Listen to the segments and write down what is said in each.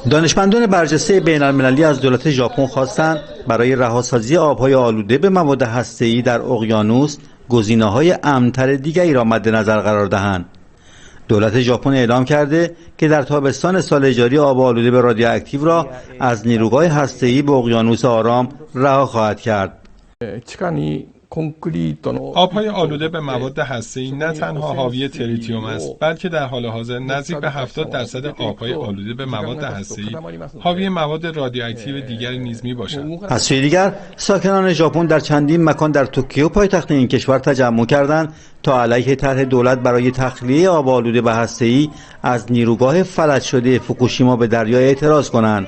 دانشمندان برجسته بین‌المللی از دولت ژاپن خواستند برای رهاسازی آبهای آلوده به مواد هسته‌ای در اقیانوس گزینه‌های امن‌تر دیگری را مد نظر قرار دهند. دولت ژاپن اعلام کرده که در تابستان سال جاری آب آلوده به رادیواکتیو را از نیروگاه هسته‌ای به اقیانوس آرام رها خواهد کرد. آبهای آلوده به مواد هسته‌ای نه تنها حاوی تریتیوم است، بلکه در حال حاضر نزدیک به 70% آبهای آلوده به مواد هسته‌ای حاوی مواد رادیواکتیو دیگری نیز میباشند. از سوی دیگر ساکنان ژاپن در چندین مکان در توکیو پایتخت این کشور تجمع کردند تا علیه طرح دولت برای تخلیه آب آلوده به هسته‌ای از نیروگاه فلج شده فوکوشیما به دریا اعتراض کنند.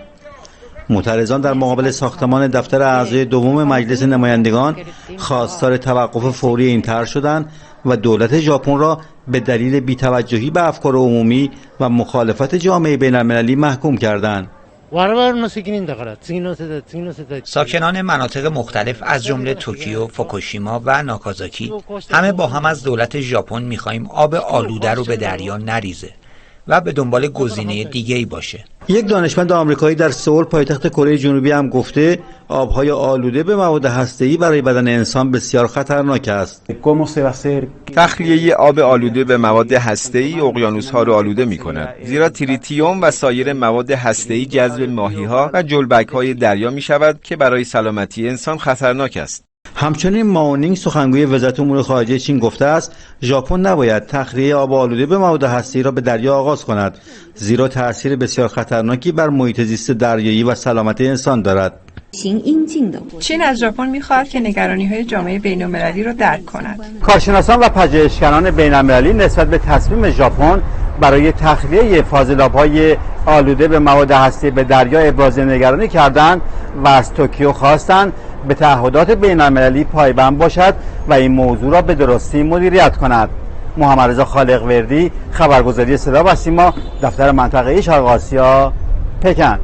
معترضان در مقابل ساختمان دفتر اعضای دوم مجلس نمایندگان خواستار توقف فوری این طرح شدند و دولت ژاپن را به دلیل بی‌توجهی به افکار عمومی و مخالفت جامعه بین‌المللی محکوم کردند. ساکنان مناطق مختلف از جمله توکیو، فوکوشیما و ناکازاکی همه با هم از دولت ژاپن می‌خواهیم آب آلوده رو به دریا نریزه و به دنبال گزینه دیگه‌ای باشه. یک دانشمند آمریکایی در سئول پایتخت کره جنوبی هم گفته آبهای آلوده به مواد هسته‌ای برای بدن انسان بسیار خطرناک است. تخلیه آب آلوده به مواد هسته‌ای اقیانوس‌ها را آلوده می‌کند، زیرا تریتیوم و سایر مواد هسته‌ای جذب ماهی‌ها و جلبک‌های دریا می‌شود که برای سلامتی انسان خطرناک است. همچنین ماونینگ سخنگوی وزارت امور خارجه چین گفته است ژاپن نباید تخلیه آب آلوده به مواد هسته‌ای را به دریا آغاز کند، زیرا تأثیر بسیار خطرناکی بر محیط زیست دریایی و سلامت انسان دارد. چین از ژاپن می‌خواهد که نگرانی‌های جامعه بین‌المللی را درک کند. کارشناسان و پژوهشگران بین‌المللی نسبت به تصمیم ژاپن برای تخلیه فاضلاب‌های آلوده به مواد هسته‌ای به دریا ابراز نگرانی کردند و از توکیو خواستند به تعهدات بین‌المللی پایبند باشد و این موضوع را به درستی مدیریت کند. محمدرضا خالق‌وردی، خبرگزاری صدا و سیما، دفتر منطقه‌ای شرق آسیا، پکن.